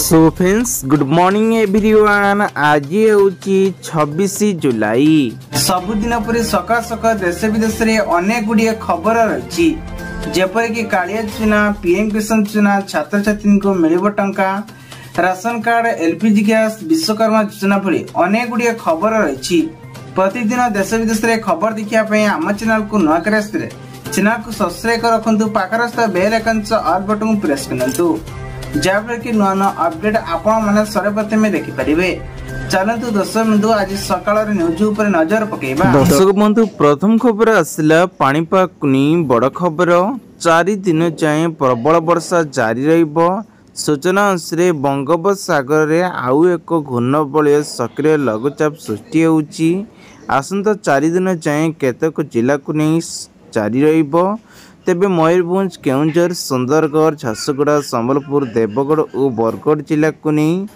So friends good morning everyone. आज होची 26 जुलाई। सबुदिन पर सकाळ सकाळ देश विदेश रे अनेक गुड़िए खबर रही, जेपर कि कालिया योजना, पीएम किसान योजना, छात्र छात्री को मिलिबो टंका, ration card, LPG gas, Vishwakarma योजना भली अनेक गुड़िए खबर रही। प्रतिदिन देश विदेश रे खबर देखिया आम चैनल को नुआ करे चैनल को सब्सक्राइब कर रखु, पाखर बेल आइकन ऑल बटन को प्रेस करंतु, जहाँफल कि नुआ नुआ अपडेट आपण माने सर्वप्रथम देखि परिबे। चलंतु दर्शक बंधु आज सकाळ न्यूज ऊपर नजर पकेबा। दर्शक बंधु प्रथम खबर आसिला पाणीपाग नी बड़ खबर। 4 दिन जाए प्रबल वर्षा जारी रहिबो। सूचना अनुसार बंगोपसागर रे आउ एक घूर्णबलय सक्रिय लघुचाप सृष्टि होउची। आसंता 4 दिन जाए केतक जिला को नहीं जारी रहिबो। तेबे मयूरभंज, केउंझर, सुंदरगढ़, झारसुगुड़ा, संबलपुर, देवगढ़ और बरगढ़ जिला को नहीं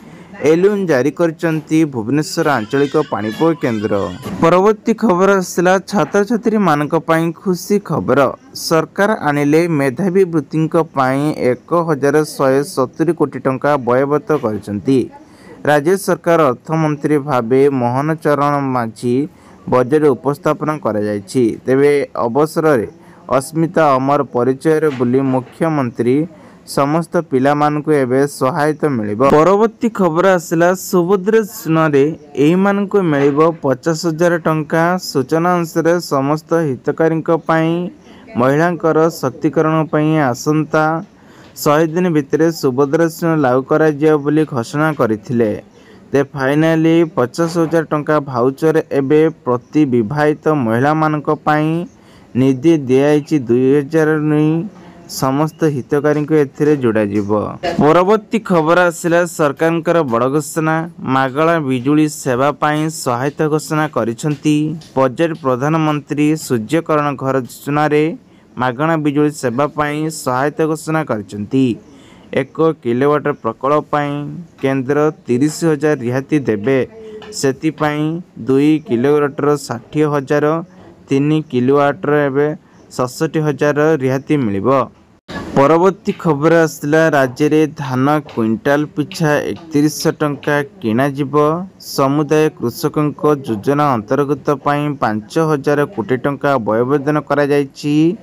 एलर्ट जारी करचंती भुवनेश्वर आंचलिक पाणीपाग केन्द्र। परवर्ती खबर आसला छात्र छात्री मानक पई खुशी खबर। सरकार आनिले मेधावी वृत्ति 1170 कोटी टंका व्ययबत करचंती। राज्य सरकार अर्थमंत्री भावे मोहन चरण माझी बजेट उपस्थापन करा जायछि। तेबे अवसर रे अस्मिता अमर परिचय बुली मुख्यमंत्री समस्त पिला मानकु एबे सहायता मिलिबो। परवर्ती खबर आसला सुभद्रा योजना रे एही मानकु मिलिबो 50,000 टंका। सूचना अनुसार समस्त हितकारी महिलांकर शक्तिकरण पई आसंता 100 दिन भितर सुभद्रा योजना लागू करा जियो बुली घोषणा करथिले। ते फाइनाली 50,000 टंका भाउचर एबे प्रति विवाहित महिला मानक पई निधि दियाइछि। 2000 समस्त हितकारी को एथिरे जोड़ा जीवो। परवर्ती खबर आसिला सरकार बड़ घोषणा, मागला बिजुली सेवा पाई सहायता घोषणा करिसंती। बजेट प्रधानमंत्री सूर्यकरण घर योजना रे मागणा बिजुली सेवा पाई सहायता घोषणा करिसंती। 1 किलोवाट प्रकल्प पाई केंद्र 30,000 रिहाती देबे। सेति पाई 2 किलोवाटर 60,000, 3 किलोवाटर एबे 67,000 रिहाती मिलिबो। परवर्ती खबर आसला राज्य रे धान क्विंटाल पिछा 3100 टंका किना जिवो। समुदाय कृषकों को योजना अंतर्गत पाई 5,000 कोटी टंका व्ययबोधन करा जायछि।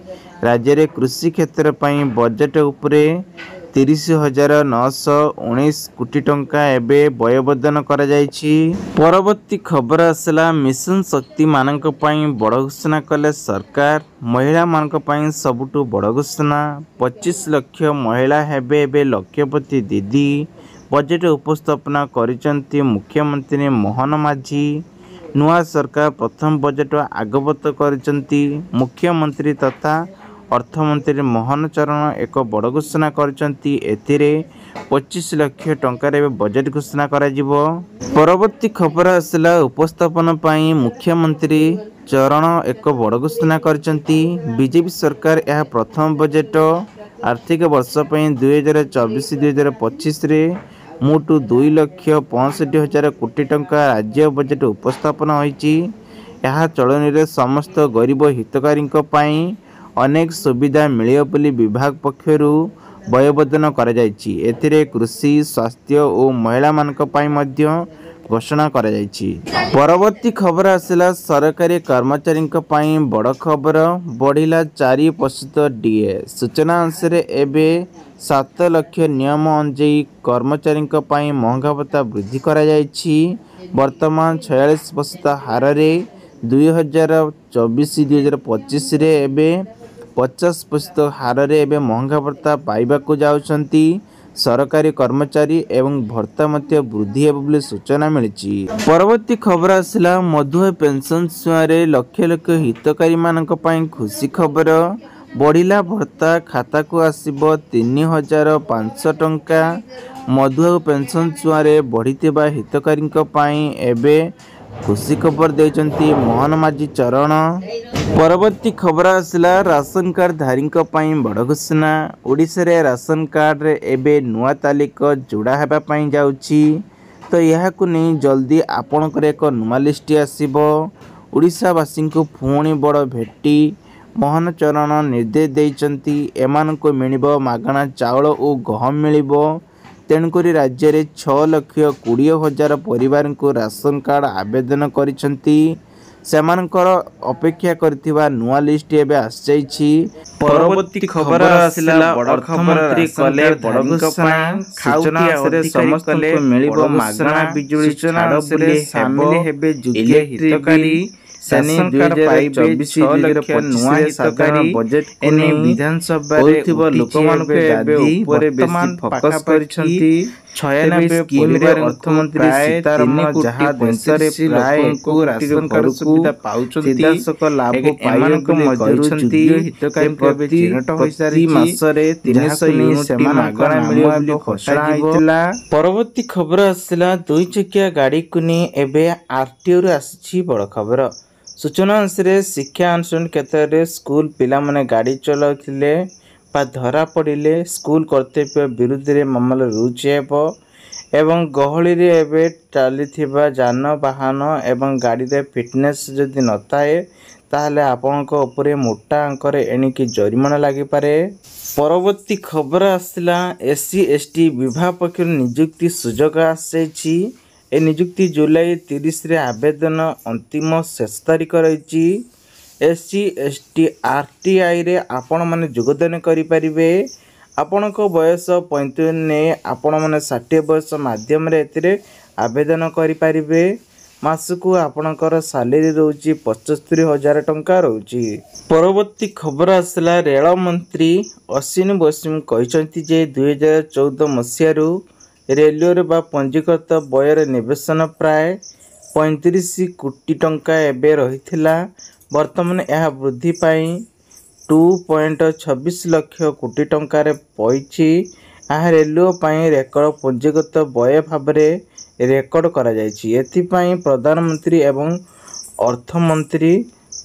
राज्य रे कृषि क्षेत्र पाई बजेट उपरे 30,919 कोटी टंका एबे व्ययबोधन करा जायछि। परवर्ती खबर आसला मिशन शक्ति मानक पई बड़ घोषणा कले सरकार। महिला मानक पई सबुटु बड़ घोषणा। 25 लाख महिला हेबे एबे लक्षपति दीदी। बजेट उपस्थापना करिसंती मुख्यमंत्री मोहन माझी। नुआ सरकार प्रथम बजेट आगबत करिसंती। मुख्यमंत्री तथा अर्थमंत्री मोहन चरण एक बड़ घोषणा करचंती। एथिरे 25 लाख टंका रे बजेट घोषणा करा जिवो। परवर्ती खबर आसला उपस्थापन पाई मुख्यमंत्री चरण एक बड़ घोषणा करचंती। बीजेपी सरकार यह प्रथम बजेट आर्थिक वर्ष पई 2024-2025 रे मोट 2,65,000 कोटी टंका राज्य बजेट उपस्थापन होईची। यह चलनी रे समस्त गरीब हितकारी पाई अनेक सुविधा मिलियो बोली विभाग पक्षरु व्ययबोधन करा जायछि। एथिरे कृषि, स्वास्थ्य और महिला मानक पाई मध्य घोषणा करा जायछि। परवर्ती खबर आसला सरकारी कर्मचारी पाई बड़ खबर। बढ़िला 4% डीए। सूचना अनुसार एबे 7 लाख नियम अनुଯାयी कर्मचारी पाई महंगा भत्ता वृद्धि करा जायछि। वर्तमान 46% हार रे 2024-2025 रे एबे 50% हार रे एबे महंगा भत्ता पाइबाकू जाउछंती सरकारी कर्मचारी एवं भत्ता मध्य वृद्धि हेब बोली सूचना मिलिछि। परवर्ती खबर आसला मधुआ पेंशन सुआरे लक्ष लक्ष हितकारी मानक पई खुशी खबर। बढ़िला भत्ता खाता को आसीबो 3,500 टंका। मधुआ पेंशन सुआरे बढ़िथिबा हितकारी पई एबे खुशी खबर देचंती मोहन माझी चरण। परवर्ती खबर आसला राशन कार्ड धारी पई बड़ घोषणा। ओडिशा रे राशन कार्ड रे एबे नुआ तालिका जोड़ा हेबा पई जाउची। तो यह को नहीं जल्दी आपणकर एक नुआ लिस्ट आसीबो। ओडिशावासी को पुणी बड़ भेटी मोहन चरण निर्देश देइचंती। एमान को मिलिबो मागणा चाउल और गहम मिलिबो। तेणुकरी राज्य में 6,20,000 परिवार को राशन कार्ड आवेदन करिसेंती। सेमानकर अपेक्षा करथिबा नुआ लिस्ट एबे आसी। परवर्ती खबर आसिला अर्थमंत्री कले बड़ घोषणा। खाउटिया समस्त को मिलिबो मागଣା बिजुली छाड़ बुले शामिल हेबे योग्य हितकारी। शासन 2024 नुआ हितकारी बजेट एने विधानसभा रे लोकमानक एबे ऊपर बेसी फोकस करिसेंती। 96 स्कीम रे अर्थमंत्री सीतारमण जहा देशरे प्राय को राशन कार्ड सुविधा पाउछंती सीधासक लाभ पाइबाक मध्यरु हितकारी प्रति चिन्हट होई सारी मासरे 300 यूनिट मागଣା मिलियो ବୋଲି घोषणा आइतिला। परवर्ती खबर आसिला 2 चकिया गाड़ी को नि एबे आरटीओ रे आसी बड़ खबर। सूचना अनुसार शिक्षा अनुष्ठान क्षेत्र में स्कूल पिला माने गाड़ी चलाउथिले बा धरा पड़िले स्कूल कर्तव्य विरुद्ध रे मामला रुजु हेबो एवं गहली रे एबे चलीथिबा जानवाहन एवं गाड़ी रे फिटनेस जदि नथाए ताहले आपनक ऊपर मोटा अंकर एणिकी जरिमाना लागि पारे। परवर्ती खबर आसिला एससी एसटी विभाग पक्ष नियुक्ति सुजोग आसी। ए नियुक्ति जुलाई 30 रे आवेदन अंतिम शेष तारीख रही। एससी एसटी आरटीआई रे आपण माने योगदान करि परिबे। आपणक बयस 35 ने आपण माने 60 वर्ष माध्यम रे एतिरे आवेदन करि परिबे। मासकु आपणकर सैलरी रहउची 75,000 टंका रहउची। परवर्ती खबर आसला रेल मंत्री अश्विनी वैष्णव कहिसंती जे 2014 मसियारू रेलवे बा पंजीकृत व्यय निवेशन प्राय 35 कोटी टंका एबे रहिथिला। वर्तमान यह वृद्धि पाई 2.26 लाख कोटी टंका रे पइछि। यह रेलवे पाई रेकर्ड पंजीकृत व्यय भाव में रेकर्ड करा जायछि। एथिपाई प्रधानमंत्री एवं अर्थमंत्री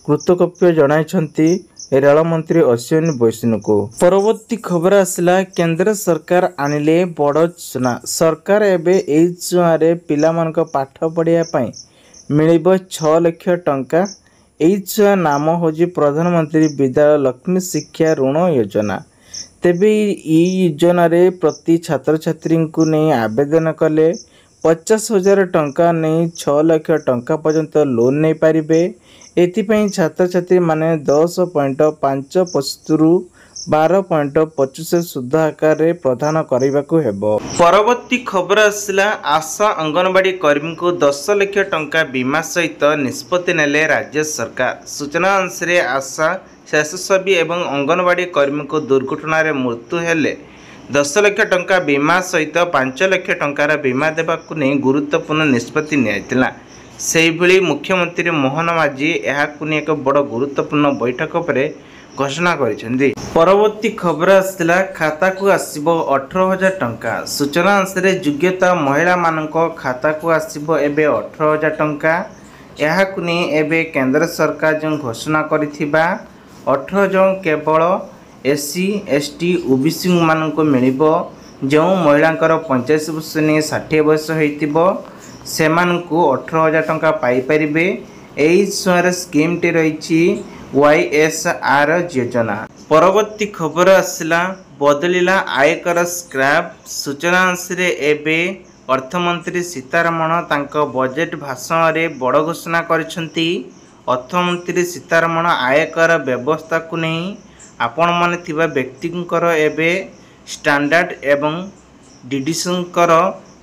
कृतज्ञता जणाइछंती रेल मंत्री अश्विनी वैष्णव को। परवर्ती खबर आसला केंद्र सरकार आनिले बड़ सूचना। सरकार एबे एई छुआ रे पिला मानक पाठ पढ़िया पई मिलिबो 6 लाख टंका। एई छुआ नाम होजी प्रधानमंत्री विद्यालय लक्ष्मी शिक्षा ऋण योजना। तेबे ई योजना रे प्रति छात्र छात्री को नहीं आवेदन कले 50,000 टंका नहीं 6 लाख टंका पर्यंत लोन नहीं पारिबे। एथिपाई छात्र छात्री माने 10.5% रु 12.25 सुध आकार रे प्रदान करबाकू हेबो। परवर्ती खबर आसला आशा अंगनवाड़ी कर्मी को 10 लाख टंका बीमा सहित निष्पत्ति नेले राज्य सरकार। सूचना अनुसार आशा स्वेच्छासेवी एवं अंगनवाड़ी कर्मी को दुर्घटना रे मृत्यु हेले 10 लाख टंका बीमा सहित 5 लाख टंकार बीमा देबाकू नहीं गुरुत्वपूर्ण निष्पत्ति नियाइतिला। सेहिभଳି मुख्यमंत्री मोहन माझी एहाकु एक बड़ गुरुत्वपूर्ण बैठक पर घोषणा करिसेंती। परवर्ती खबर आसला खाता को आसीबो 18,000 टंका। सूचना अनुसार योग्यता महिला मानक खाता को आसीबो एबे 18,000 टंका। एहाकु नि एबे केंद्र सरकार जो घोषणा करिथिबा 18,000 केवल एससी एसटी ओबीसी मानक मिलिबो। जो महिलांकर 85 वर्ष ने 60 वर्ष होइतिबो सेमानकु 18,000 टंका पाई परिबे। एई सुआर स्कीम टी रही YSR योजना। परवर्ती खबर आसला बदलिला आयकर स्क्रैप। सूचना अनुसार एबे अर्थमंत्री सीतारमण तांको बजेट भाषण रे बड़ घोषणा करिसेंती। अर्थमंत्री सीतारमण आयकर व्यवस्था को नहीं आपण माने थिबा व्यक्तिंकर एबे स्टैंडर्ड एवं डिडिशनकर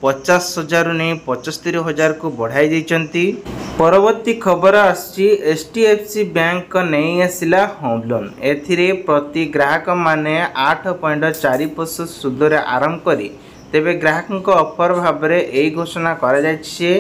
50,000 नहीं 75,000 को बढ़ाई देइचंती। परवर्ती खबर आछि HDFC बैंक नहीं आसिला होम लोन। एथिरे प्रति ग्राहक माने 8.4% सुध रे आरंभ करी तेबे ग्राहक ऑफर भाव रे एई घोषणा करा जायछि।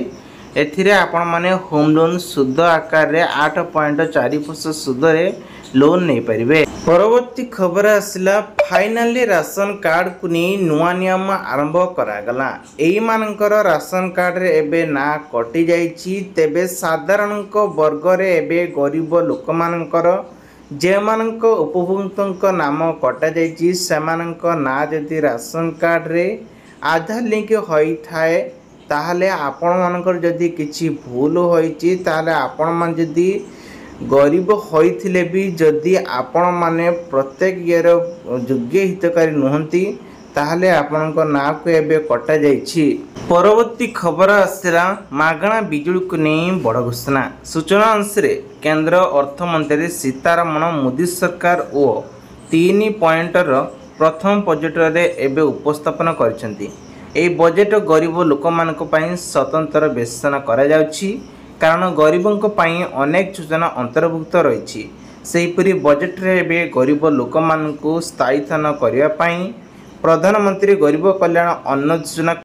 एथिरे आपण माने होम लोन सुध आकार रे 8.4% सुध रे लोन नहीं पारिबे। परवर्ती खबर आसला फाइनाली राशन कार्ड को नहीं नुआ नियम आरंभ करागला। एई मानकर राशन कार्ड रे एबे ना कटि जाइछि। तेबे साधारण वर्ग रे एबे गरीब लोक मानकर जे मानक उपभोक्तांक नाम कटा जाइछि सेमानक ना जदि राशन कार्ड रे आधार लिंक होई थाए ताहले आपण मानकर जदि किछि भूल होइछि ताहले आपण मान जदि गरीब होइथिले भी जदि आपण माने प्रत्येक ईयर योग्य हितकारी नुहंती ताहले आपणक नाँ को एबे कटा जाइछि। परवर्ती खबर आसला मागणा बिजुली को नहीं बड़ घोषणा। सूचना अनुसार केंद्र अर्थमंत्री सीतारमण मोदी सरकार और 3 पॉइंटर प्रथम बजेट रे एबे उपस्थापन करछंती। ए बजेट गरीब लोक मानक पई स्वतंत्र बेचना करा जाउछि कारण गरीबों पई अनेक योजना अंतर्भुक्त रही। सेहीपरि बजेट रे एबे गरीब लोक मानक स्थायीथन करने प्रधानमंत्री गरीब कल्याण अन्न योजना